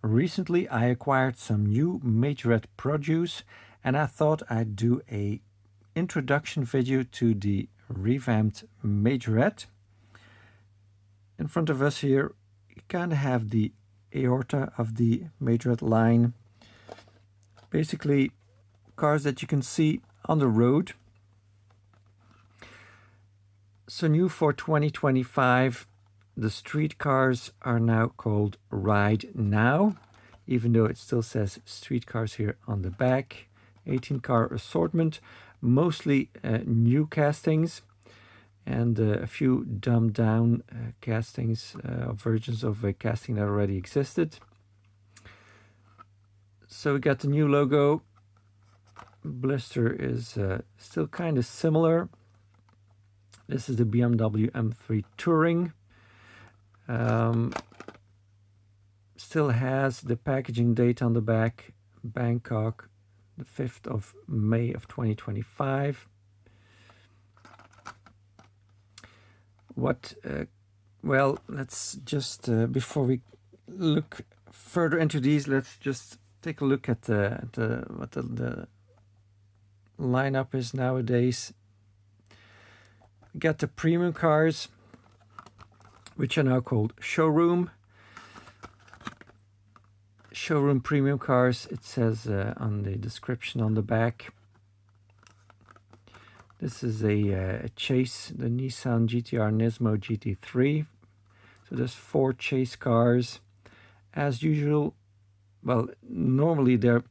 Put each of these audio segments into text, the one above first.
recently I acquired some new Majorette produce, and I thought I'd do a introduction video to the revamped Majorette. In front of us here, you kind of have the aorta of the Majorette line. Basically, cars that you can see on the road. So new for 2025, the street cars are now called Ride Now, even though it still says street cars here on the back. 18 car assortment, mostly new castings, and a few dumbed down castings, versions of a casting that already existed. So we got the new logo. Blister is still kind of similar. This is the BMW M3 Touring. Still has the packaging date on the back, Bangkok, the 5th of May of 2025. Well, let's just, before we look further into these, let's just take a look at what the lineup is nowadays. We got the premium cars, which are now called Showroom. Showroom premium cars, it says on the description on the back. This is a chase, the Nissan GTR Nismo GT3. So there's 4 chase cars. As usual, well, normally there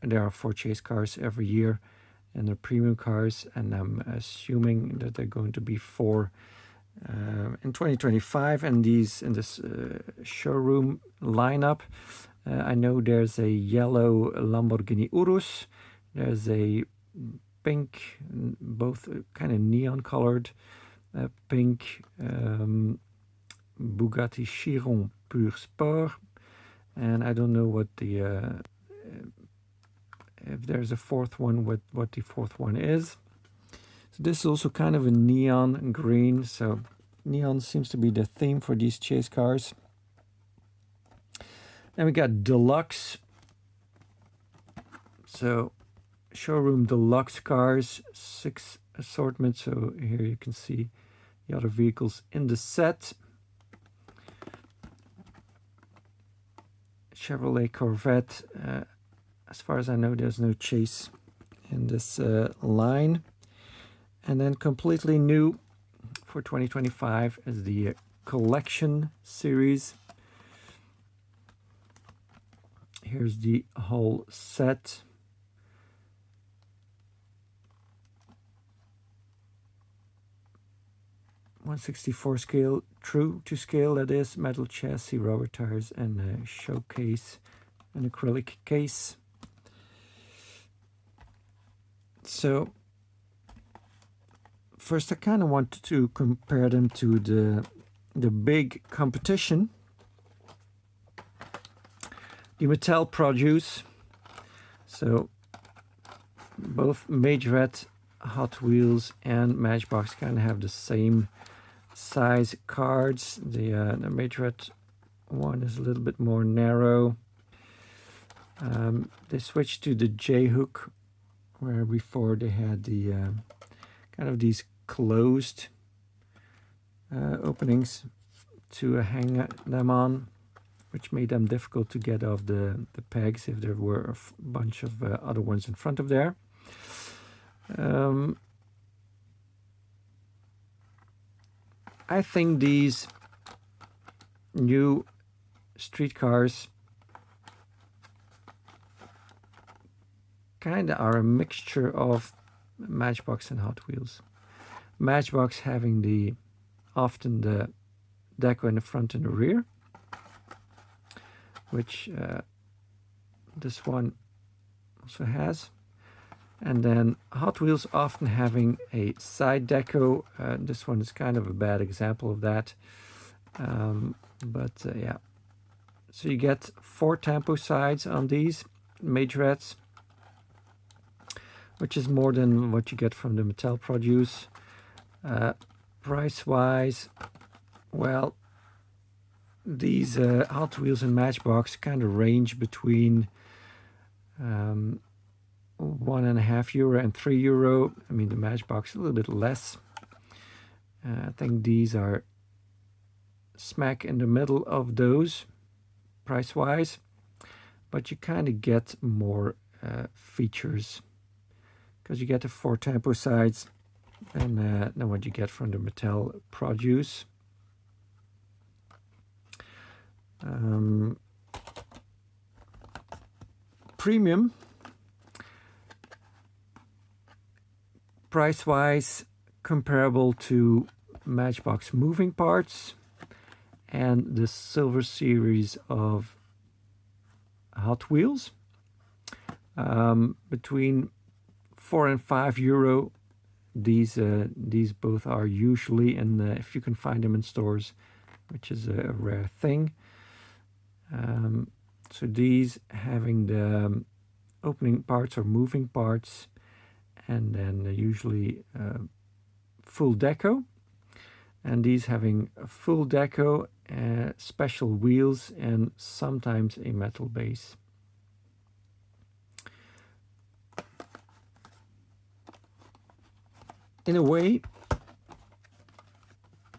are 4 chase cars every year, and they're premium cars, and I'm assuming that they're going to be 4 in 2025, and these in this showroom lineup. I know there's a yellow Lamborghini Urus, there's a pink, both kind of neon colored, pink Bugatti Chiron Pure Sport, and I don't know what the if there's a 4th one, what the 4th one is. So this is also kind of a neon green, so neon seems to be the theme for these chase cars. Then we got Deluxe. So Showroom Deluxe cars, 6 assortments. So here you can see the other vehicles in the set. Chevrolet Corvette. As far as I know, there's no chase in this line. And then completely new for 2025 is the Collection series. Here's the whole set. .164 scale, true to scale, that is, metal chassis, rubber tires, and a showcase, an acrylic case. So first I kind of wanted to compare them to the big competition, the Mattel produce. So both Majorette, Hot Wheels, and Matchbox kind of have the same size cards. The Majorette one is a little bit more narrow. They switched to the J-hook, where before they had the kind of these closed openings to hang them on, which made them difficult to get off the pegs if there were a bunch of other ones in front of there. I think these new street cars kind of are a mixture of Matchbox and Hot Wheels. Matchbox having often the deco in the front and the rear, which this one also has. And then Hot Wheels often having a side deco. This one is kind of a bad example of that. Yeah. So you get 4 tempo sides on these Majorettes, which is more than what you get from the Mattel produce. Price-wise, well, these Hot Wheels and Matchbox kind of range between €1.50 and €3. I mean, the Matchbox a little bit less. I think these are smack in the middle of those price-wise, but you kind of get more features because you get the 4 tempo sides than what you get from the Mattel produce. Premium, price-wise, comparable to Matchbox moving parts and the Silver Series of Hot Wheels. Between €4 and €5. These both are usually, and if you can find them in stores, which is a rare thing. So these having the opening parts or moving parts, and then usually full deco, and these having a full deco, special wheels, and sometimes a metal base. In a way,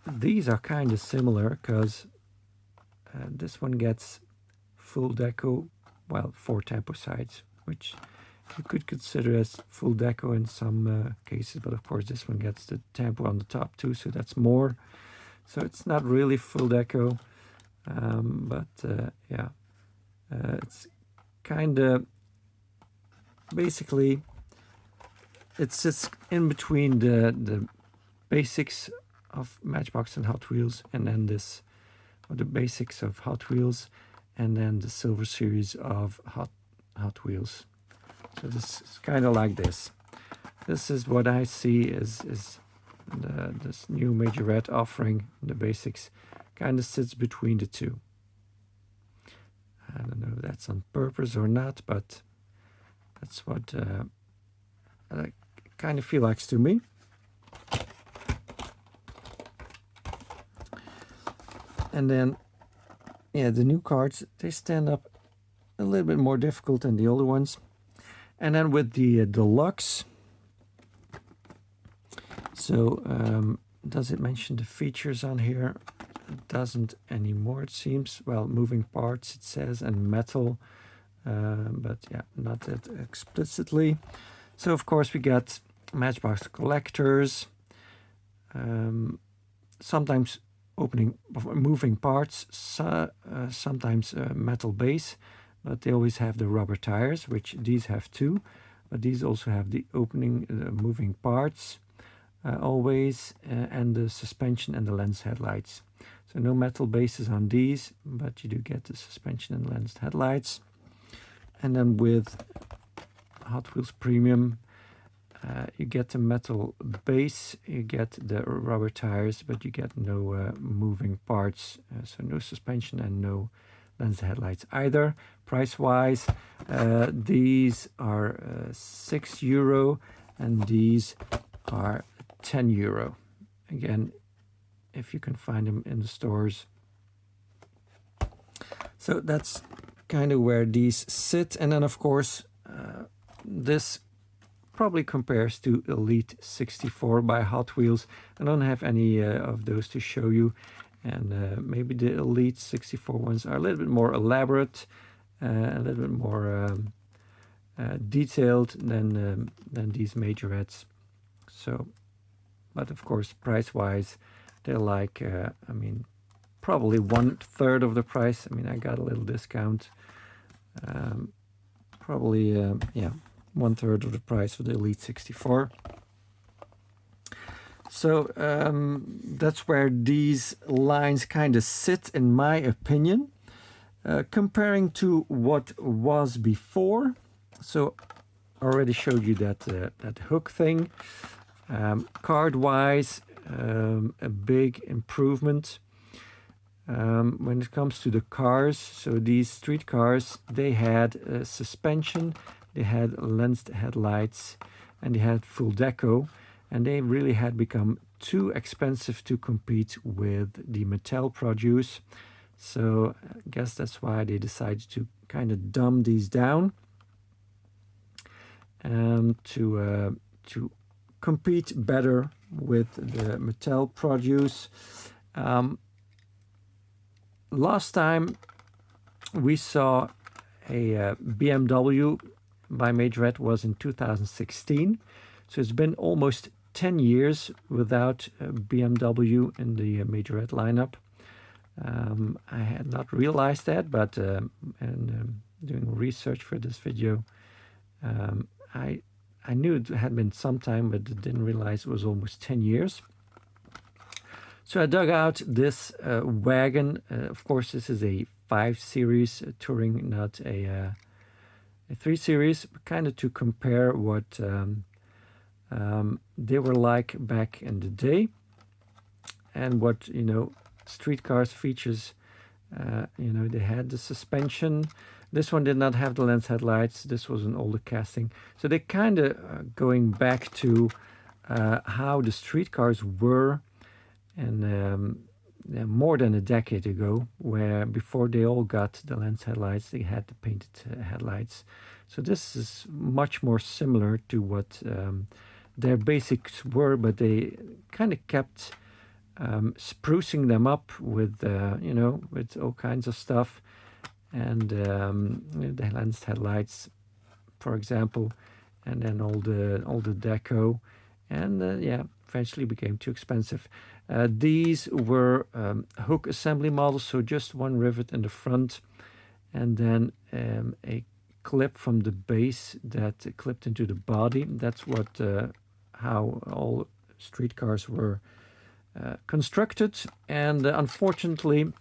these are kind of similar because this one gets full deco, well, 4 tempo sides, which you could consider as full deco in some cases, but of course this one gets the tempo on the top too, so that's more. So it's not really full deco, but yeah, it's kind of basically it sits in between the basics of Matchbox and Hot Wheels, and then this, or the basics of Hot Wheels, and then the Silver Series of Hot Wheels. So this is kind of like this. This is what I see is this new Majorette offering. The basics kind of sits between the two. I don't know if that's on purpose or not, but that's what I kind of feel like to me. And then, yeah, the new cards, they stand up a little bit more difficult than the older ones. And then with the Deluxe, so does it mention the features on here? It doesn't anymore, it seems. Well, moving parts, it says, and metal, but yeah, not that explicitly. So of course we got Matchbox collectors, sometimes moving parts, sometimes metal base, but they always have the rubber tires, which these have too, but these also have the moving parts always, and the suspension and the lens headlights. So no metal bases on these, but you do get the suspension and lens headlights. And then with Hot Wheels Premium, you get the metal base, you get the rubber tires, but you get no moving parts, so no suspension and no lens headlights either. Price-wise, these are €6, and these are €10. Again, if you can find them in the stores. So that's kind of where these sit. And then of course, this probably compares to Elite 64 by Hot Wheels. I don't have any of those to show you, and maybe the Elite 64 ones are a little bit more elaborate, a little bit more detailed than these Majorettes. So, but of course, price-wise, they're like, I mean, probably 1/3 of the price. I mean, I got a little discount. Probably, yeah, 1/3 of the price for the Elite 64. So that's where these lines kind of sit, in my opinion, comparing to what was before. So I already showed you that hook thing. Card-wise, a big improvement. When it comes to the cars, so these street cars, they had suspension, they had lensed headlights, and they had full deco, and they really had become too expensive to compete with the Mattel produce. So I guess that's why they decided to kind of dumb these down to compete better with the Mattel produce. Last time we saw a BMW by Majorette was in 2016. So it's been almost 10 years without a BMW in the Majorette lineup. I had not realized that, but doing research for this video, I knew it had been some time, but didn't realize it was almost 10 years. So I dug out this wagon. Of course, this is a 5 Series Touring, not a 3 Series, kind of to compare what they were like back in the day and what, you know, street cars features. You know, they had the suspension. This one did not have the lens headlights. This was an older casting. So they're kind of going back to how the street cars were and more than a decade ago, where before they all got the lens headlights, they had the painted headlights. So this is much more similar to what their basics were, but they kind of kept sprucing them up with, you know, with all kinds of stuff. And the lens headlights, for example, and then all the deco, and yeah, eventually became too expensive. These were hook assembly models, so just one rivet in the front, and then a clip from the base that clipped into the body. That's what how all street cars were constructed, and unfortunately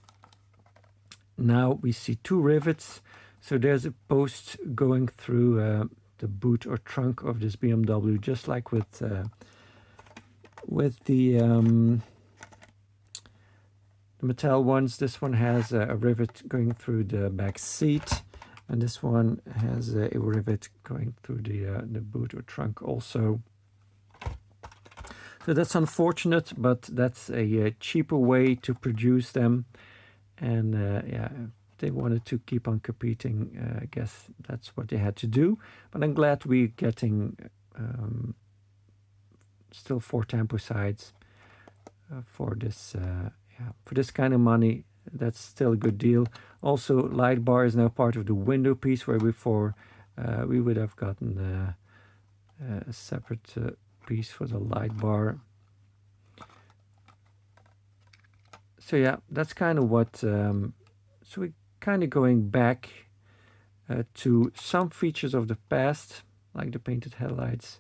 now we see 2 rivets. So there's a post going through the boot or trunk of this BMW, just like with the Mattel ones. This one has a rivet going through the back seat, and this one has a rivet going through the boot or trunk also. So that's unfortunate, but that's a cheaper way to produce them. And yeah, they wanted to keep on competing. I guess that's what they had to do. But I'm glad we're getting still 4 tampo sides for this. Yeah, for this kind of money, that's still a good deal. Also, light bar is now part of the window piece, where before we would have gotten a separate piece for the light bar. So yeah, that's kind of what, so we're kind of going back to some features of the past, like the painted headlights,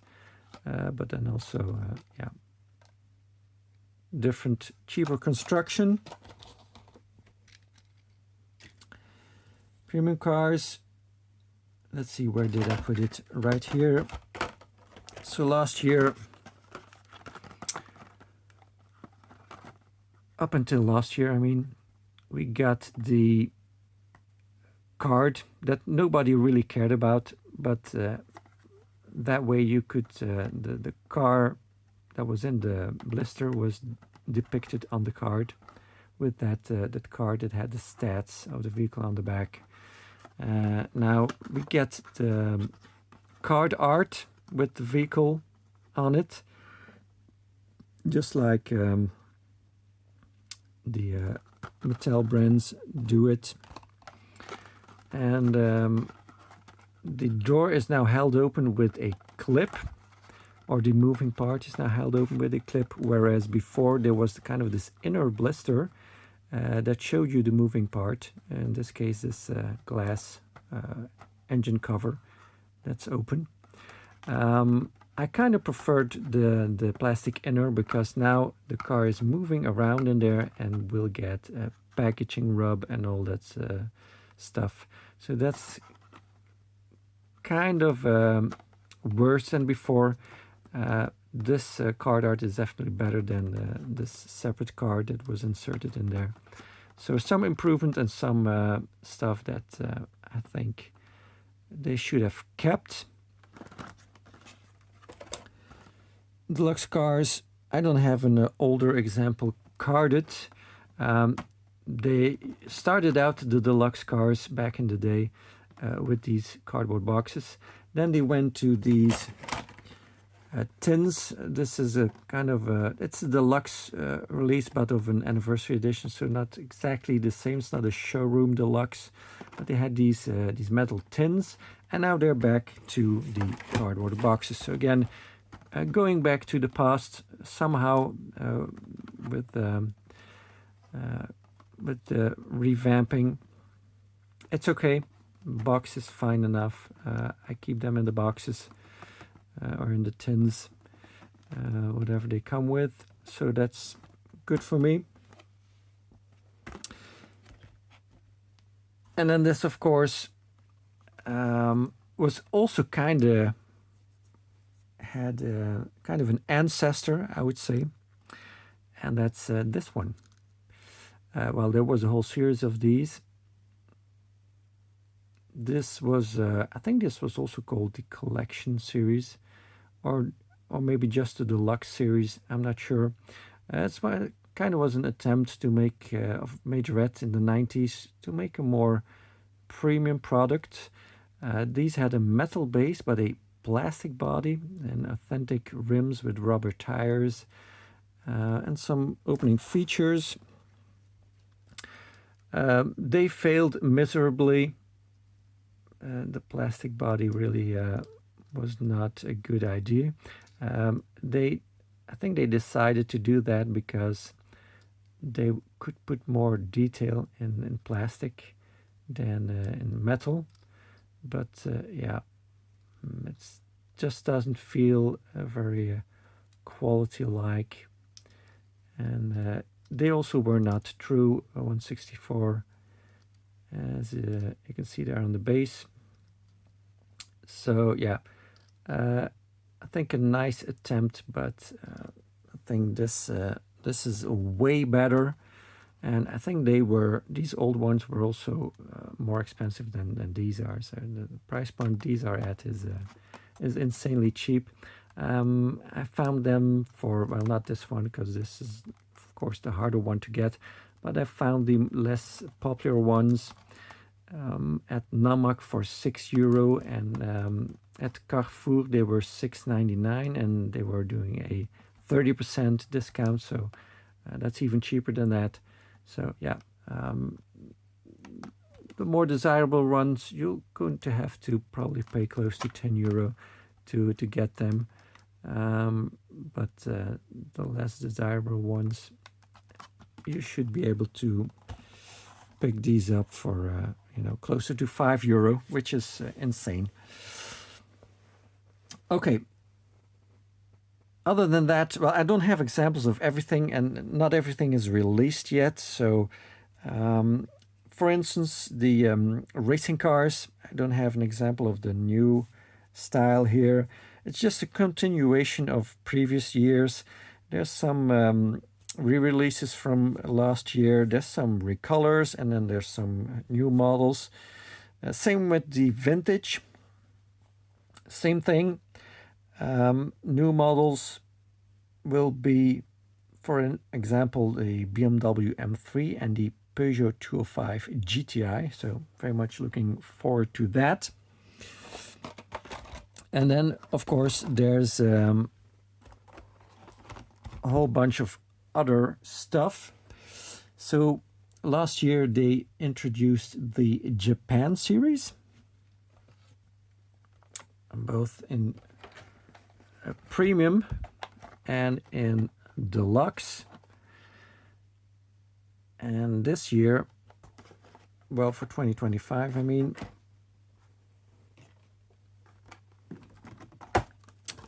but then also, yeah, different, cheaper construction. Premium cars, let's see, where did I put it? Right here. So last year, up until last year, I mean, we got the card that nobody really cared about, but that way you could, the car that was in the blister was depicted on the card with that card that had the stats of the vehicle on the back. Now we get the card art with the vehicle on it, just like the Mattel brands do it. And the door is now held open with a clip, or the moving part is now held open with a clip, whereas before there was kind of this inner blister that showed you the moving part. In this case, this glass engine cover that's open. I kind of preferred the plastic inner, because now the car is moving around in there and will get packaging rub and all that stuff. So that's kind of worse than before. This card art is definitely better than this separate card that was inserted in there. So some improvement and some stuff that I think they should have kept. Deluxe cars, I don't have an older example carded. they started out the deluxe cars back in the day with these cardboard boxes. Then they went to these tins. This is a kind of it's a deluxe release, but of an anniversary edition, so not exactly the same. It's not a showroom deluxe, but they had these metal tins, and now they're back to the cardboard boxes. So again, going back to the past somehow with the revamping. It's okay. Box is fine enough. I keep them in the boxes or in the tins, whatever they come with. So that's good for me. And then this, of course, was also kind of had kind of an ancestor, I would say, and that's this one. Well, there was a whole series of these. This was, I think this was also called the Collection series, or maybe just the Deluxe series. I'm not sure. It's why kind of was an attempt to make of Majorette in the 90s to make a more premium product. These had a metal base but a plastic body and authentic rims with rubber tires and some opening features. They failed miserably. The plastic body really was not a good idea. I think they decided to do that because they could put more detail in plastic than in metal. But yeah, it just doesn't feel very quality-like. And they also were not true 164, as you can see there on the base. So yeah, I think a nice attempt, but I think this is way better. And I think these old ones were also more expensive than these are. So the price point these are at is insanely cheap. I found them for, well, not this one, because this is of course the harder one to get, but I found the less popular ones at Mack for €6, and at Carrefour they were $6.99, and they were doing a 30% discount, so that's even cheaper than that. So yeah, the more desirable ones, you're going to have to probably pay close to €10 to get them, but the less desirable ones, you should be able to pick these up for closer to €5, which is insane. Okay. Other than that, well, I don't have examples of everything, and not everything is released yet. So, for instance, the racing cars, I don't have an example of the new style here. It's just a continuation of previous years. There's some re-releases from last year. There's some recolors, and then there's some new models. Same with the vintage. Same thing. New models will be, for an example, the BMW M3 and the Peugeot 205 GTI. So very much looking forward to that. And then, of course, there's a whole bunch of other stuff. So last year they introduced the Japan series, both in premium and in deluxe. And this year, well, for 2025, I mean,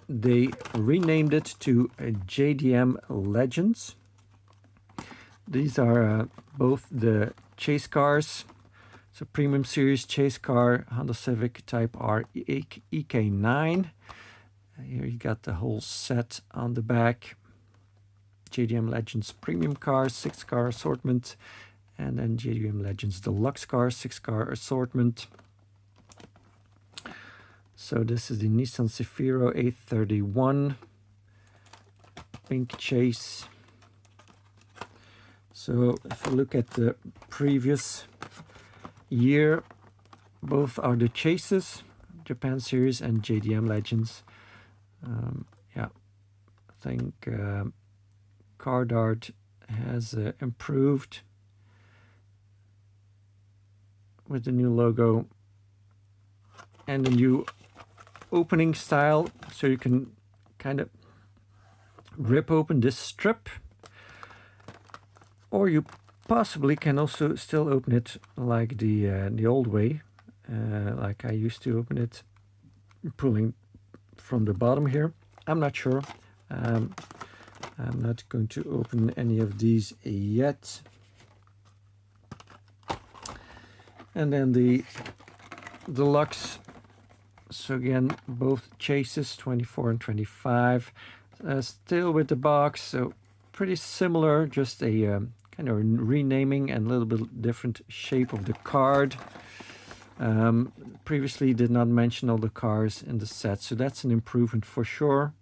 they renamed it to JDM Legends. These are both the chase cars. So premium series chase car, Honda Civic Type R EK9. Here you got the whole set on the back. JDM Legends Premium cars, 6-car assortment. And then JDM Legends Deluxe cars, 6-car assortment. So this is the Nissan Cefiro 831. Pink chase. So if you look at the previous year, both are the chases, Japan Series and JDM Legends. Yeah, I think card art has improved with the new logo and the new opening style, so you can kind of rip open this strip, or you possibly can also still open it like the old way, like I used to open it, pulling from the bottom here. I'm not sure. I'm not going to open any of these yet. And then the Deluxe. So again, both chases, 24 and 25. Still with the box, so pretty similar, just a kind of renaming and a little bit different shape of the card. Previously did not mention all the cars in the set, so that's an improvement for sure.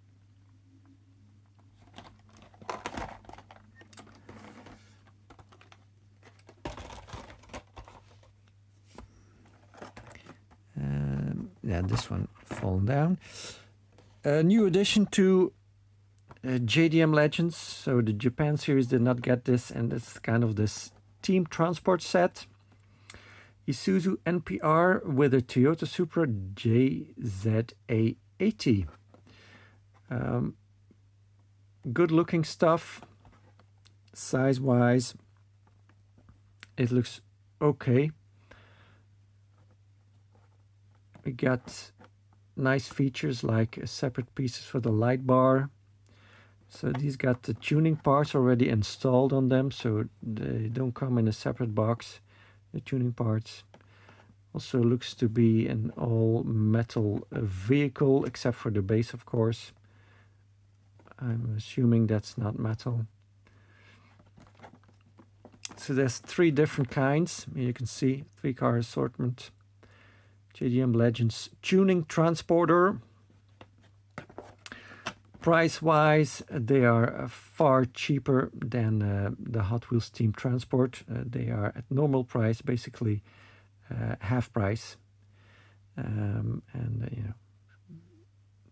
Yeah, this one fallen down. A new addition to JDM Legends. So the Japan series did not get this, and it's kind of this team transport set. Isuzu NPR with a Toyota Supra JZA80. Good looking stuff. Size wise, it looks okay. We got nice features like separate pieces for the light bar. So these got the tuning parts already installed on them, so they don't come in a separate box. The tuning parts also looks to be an all metal vehicle, except for the base, of course. I'm assuming that's not metal. So there's 3 different kinds. You can see 3 car assortment. JDM Legends tuning transporter. Price wise, they are far cheaper than the Hot Wheels Team Transport. They are at normal price, basically half price. And you know,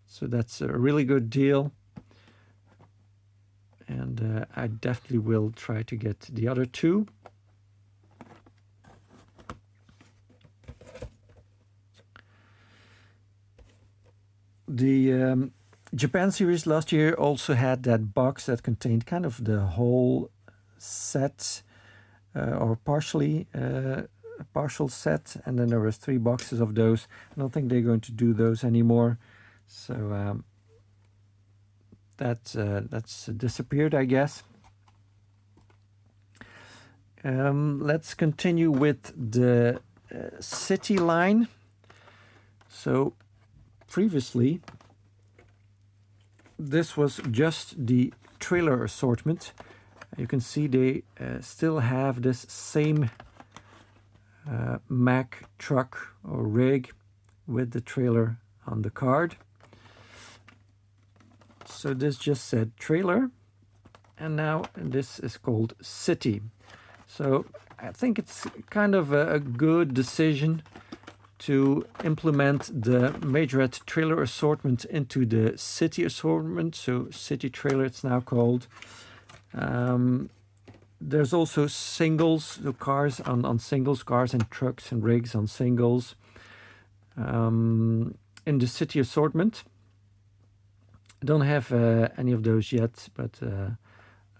so that's a really good deal. And I definitely will try to get the other 2. The Japan series last year also had that box that contained kind of the whole set, or partially a partial set, and then there was 3 boxes of those. I don't think they're going to do those anymore, so that's disappeared, I guess. Let's continue with the City line. So previously, this was just the trailer assortment. You can see they still have this same Mack truck or rig with the trailer on the card. So this just said trailer, and now this is called City. So I think it's kind of a good decision to implement the Majorette trailer assortment into the City assortment. So City trailer it's now called. There's also singles, so cars on singles, cars and trucks and rigs on singles in the City assortment. I don't have any of those yet, but I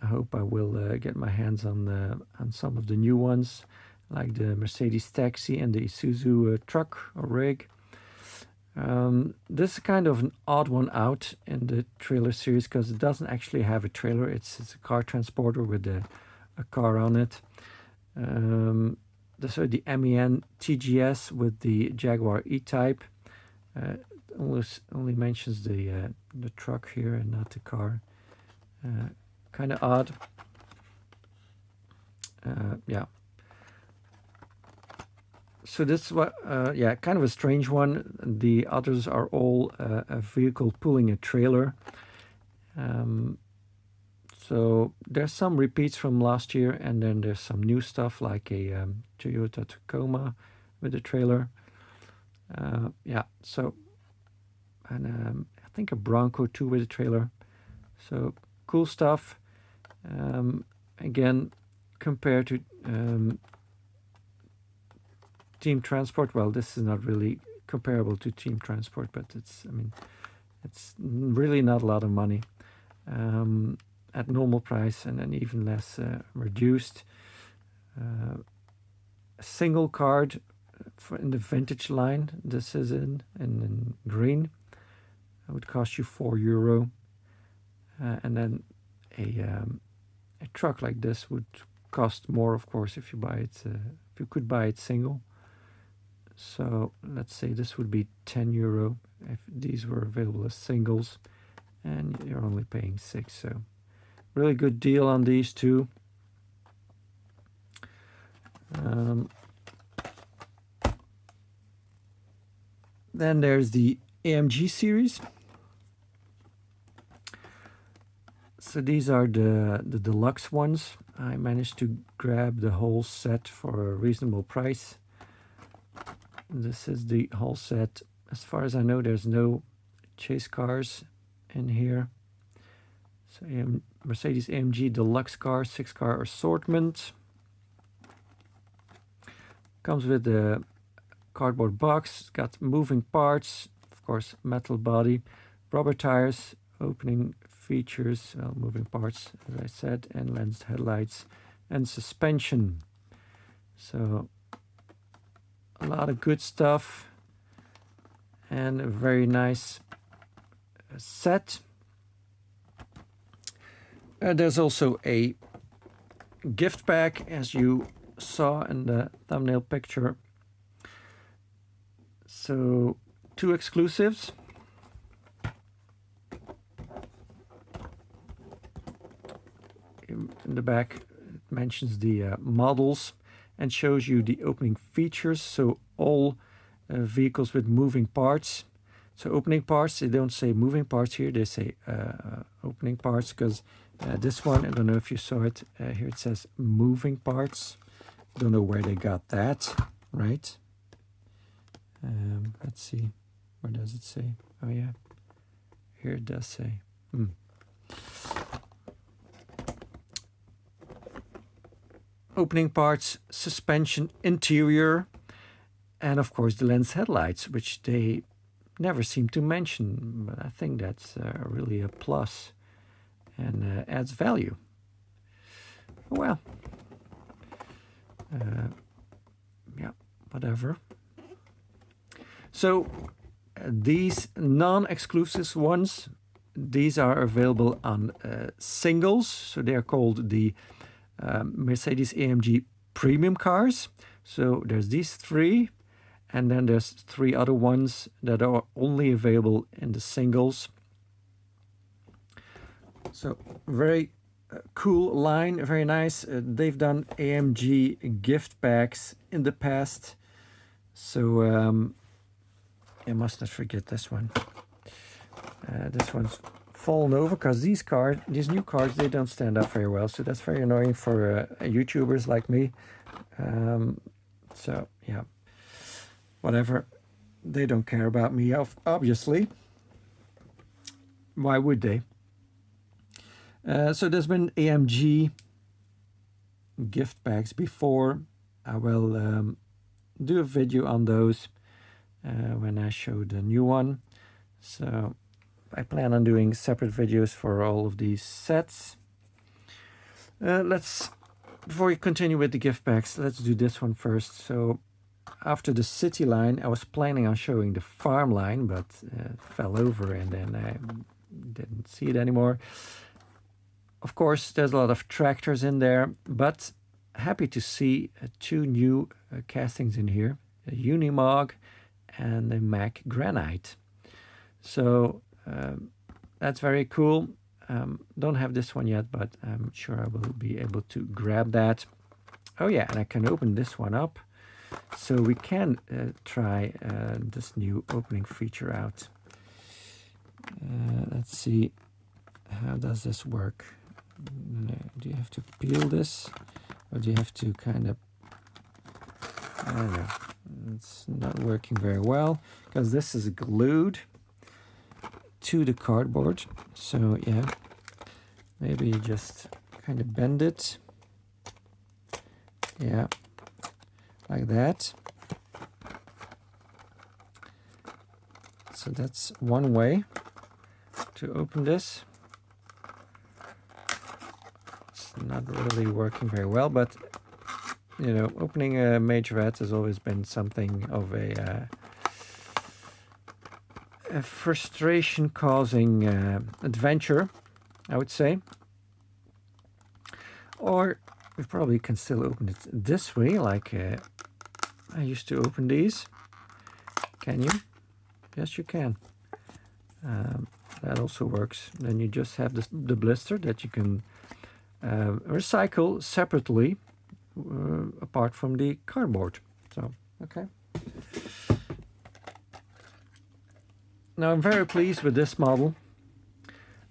hope I will get my hands on some of the new ones, like the Mercedes Taxi and the Isuzu truck or rig. This is kind of an odd one out in the trailer series because it doesn't actually have a trailer. It's a car transporter with a car on it. So the MEN TGS with the Jaguar E-Type. Only mentions the truck here and not the car. Kind of odd. Yeah. So this is what, yeah, kind of a strange one. The others are all a vehicle pulling a trailer. So there's some repeats from last year, and then there's some new stuff like a Toyota Tacoma with a trailer. Yeah, so, and I think a Bronco too with a trailer. So cool stuff. Again, compared to Team Transport, well, this is not really comparable to Team Transport, but it's, I mean, it's really not a lot of money at normal price, and then even less reduced. A single card in the vintage line, this is in green, it would cost you €4. And then a truck like this would cost more, of course, if you buy it, if you could buy it single. So let's say this would be €10 if these were available as singles, and you're only paying 6. So really good deal on these two. Then there's the AMG series. So these are the deluxe ones. I managed to grab the whole set for a reasonable price. This is the whole set. As far as I know, there's no chase cars in here. So Mercedes AMG Deluxe car, 6-car assortment. Comes with a cardboard box. It's got moving parts, of course, metal body, rubber tires, opening features, moving parts, as I said, and lens headlights and suspension. So a lot of good stuff and a very nice set. There's also a gift pack, as you saw in the thumbnail picture. So 2 exclusives. In the back it mentions the models and shows you the opening features. So all vehicles with moving parts. So opening parts, they don't say moving parts here, they say opening parts, because this one, I don't know if you saw it, here it says moving parts. Don't know where they got that, right? Let's see, where does it say? Oh yeah, here it does say. Opening parts, suspension, interior, and of course the lens headlights, which they never seem to mention, but I think that's really a plus and adds value. Well, yeah, whatever. So these non-exclusive ones, these are available on singles, so they are called the Mercedes AMG Premium cars. So there's these 3, and then there's 3 other ones that are only available in the singles. So very cool line, very nice. They've done AMG gift packs in the past, so I must not forget this one. This one's fallen over because these new cars, they don't stand up very well, so that's very annoying for YouTubers like me. So yeah, whatever, they don't care about me, obviously. Why would they? So there's been AMG gift packs before. I will do a video on those when I show the new one. So I plan on doing separate videos for all of these sets. Before we continue with the gift packs, let's do this one first. So after the city line, I was planning on showing the farm line, but fell over and then I didn't see it anymore. Of course, there's a lot of tractors in there, but happy to see 2 new castings in here, a Unimog and a Mack Granite. So that's very cool. Don't have this one yet, but I'm sure I will be able to grab that. Oh yeah, and I can open this one up. So we can try this new opening feature out. Let's see, how does this work? Do you have to peel this, or do you have to kind of, I don't know, it's not working very well because this is glued to the cardboard. So yeah, maybe you just kind of bend it, yeah, like that. So that's one way to open this. It's not really working very well, but you know, opening a Majorette has always been something of a frustration-causing adventure, I would say. Or we probably can still open it this way, like I used to open these. Can you? Yes, you can. That also works. Then you just have the blister that you can recycle separately apart from the cardboard. So, okay. Now I'm very pleased with this model.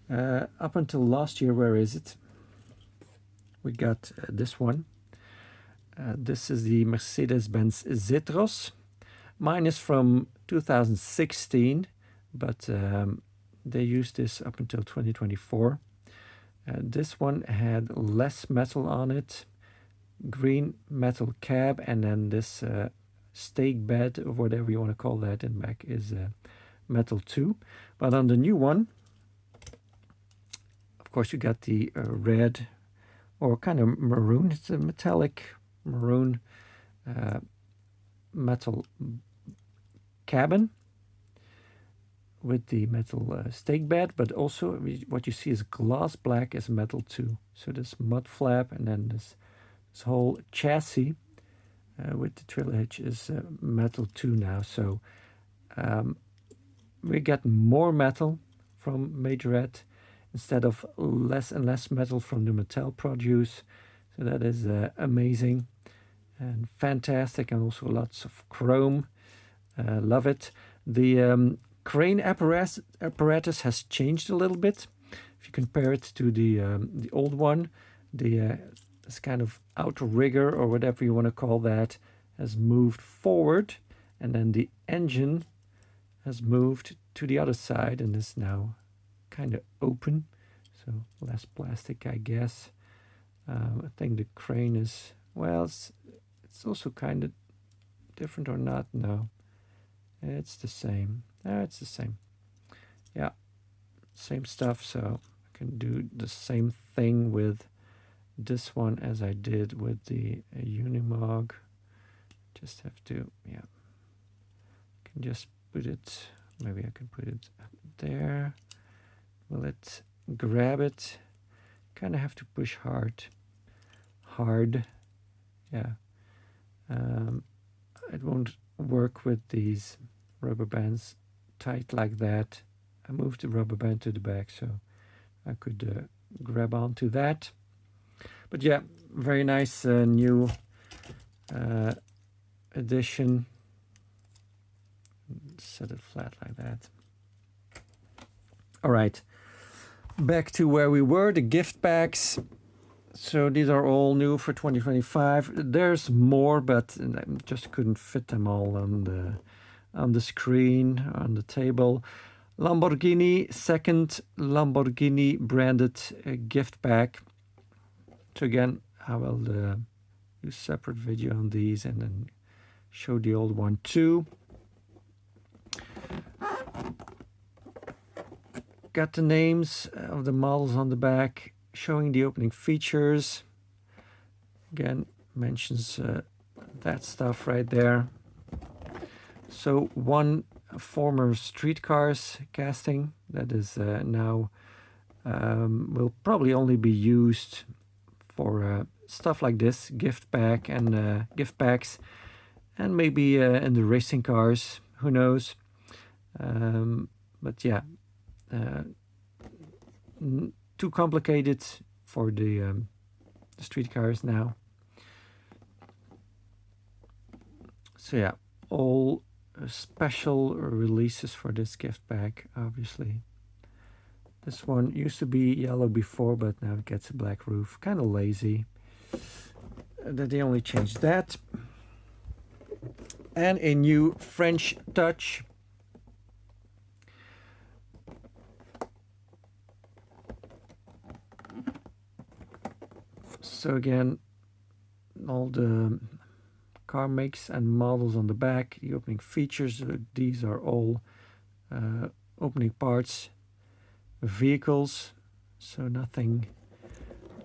Up until last year, where is it? We got this one. This is the Mercedes-Benz Zetros. Mine is from 2016, but they used this up until 2024. This one had less metal on it, green metal cab, and then this stake bed, or whatever you want to call that in Mack, is metal too. But on the new one, of course, you got the red, or kind of maroon. It's a metallic maroon metal cabin with the metal stake bed, but also what you see is gloss black is metal too. So this mud flap, and then this whole chassis with the trail hitch is metal too now. So we get more metal from Majorette instead of less and less metal from the Mattel produce. So that is amazing and fantastic, and also lots of chrome. Love it. The crane apparatus has changed a little bit. If you compare it to the old one, this kind of outrigger, or whatever you want to call that, has moved forward, and then the engine has moved to the other side and is now kind of open, so less plastic, I guess. I think the crane is, well, it's also kind of different, or not? No, it's the same. It's the same. Yeah, same stuff. So I can do the same thing with this one as I did with the Unimog. Just have to, yeah, can just put it, maybe I can put it there. Will it grab it? Kind of have to push hard, yeah. It won't work with these rubber bands tight like that. I moved the rubber band to the back so I could grab onto that. But yeah, very nice new addition. Set it flat like that. All right, back to where we were, the gift packs. So these are all new for 2025. There's more, but I just couldn't fit them all on the screen, on the table. Lamborghini, second Lamborghini branded gift pack. So again, I will do a separate video on these and then show the old one too. Got the names of the models on the back, showing the opening features. Again, mentions that stuff right there. So one former street cars casting that is now will probably only be used for stuff like this, gift pack and gift packs, and maybe in the racing cars, who knows. But yeah, too complicated for the street cars now. So yeah, all special releases for this gift pack, obviously. This one used to be yellow before, but now it gets a black roof. Kind of lazy that they only changed that. And a new French Touch. So again, all the car makes and models on the back, the opening features, these are all opening parts, vehicles, so nothing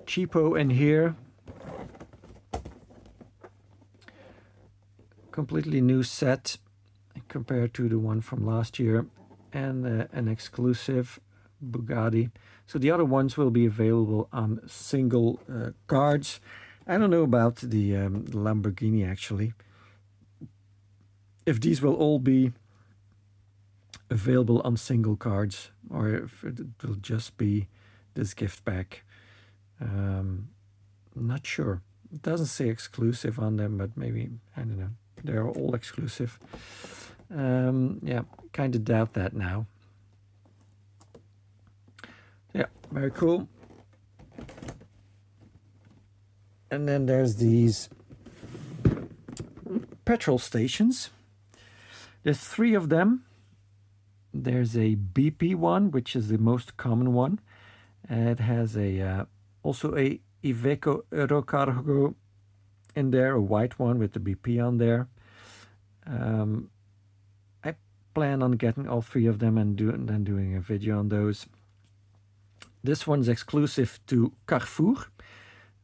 cheapo in here. Completely new set compared to the one from last year, and an exclusive Bugatti. So the other ones will be available on single cards. I don't know about the Lamborghini actually. If these will all be available on single cards, or if it will just be this gift pack. Not sure. It doesn't say exclusive on them, but maybe, I don't know. They're all exclusive. Yeah, kind of doubt that now. Yeah, very cool. And then there's these petrol stations. There's 3 of them. There's a BP one, which is the most common one. It has a also a Iveco Eurocargo in there, a white one with the BP on there. I plan on getting all 3 of them and then doing a video on those. This one's exclusive to Carrefour,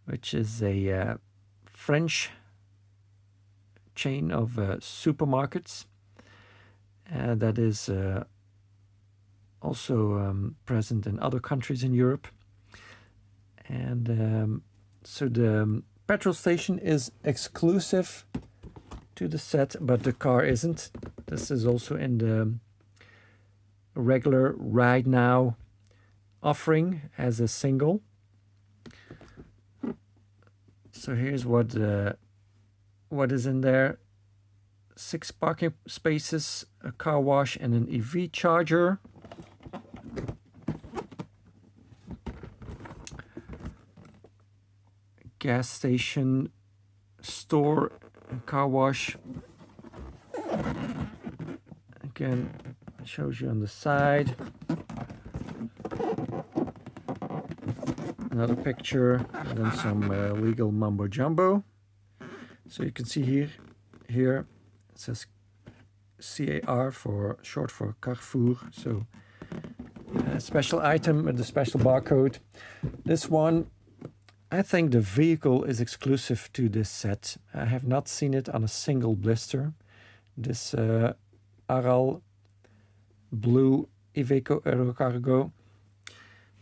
which is a French chain of supermarkets that is also present in other countries in Europe. And so the petrol station is exclusive to the set, but the car isn't. This is also in the regular Ride Now offering as a single. So here's what is in there: 6 parking spaces, a car wash, and an EV charger. Gas station, store, and car wash. Again, it shows you on the side. Another picture, and then some legal mumbo jumbo. So you can see here it says CAR for short for Carrefour. So a special item with a special barcode. This one, I think the vehicle is exclusive to this set. I have not seen it on a single blister. This Aral blue Iveco Eurocargo.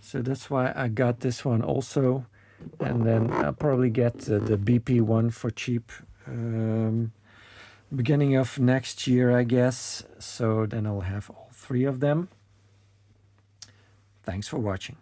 So that's why I got this one also. And then I'll probably get the BP one for cheap. Beginning of next year, I guess. So then I'll have all 3 of them. Thanks for watching.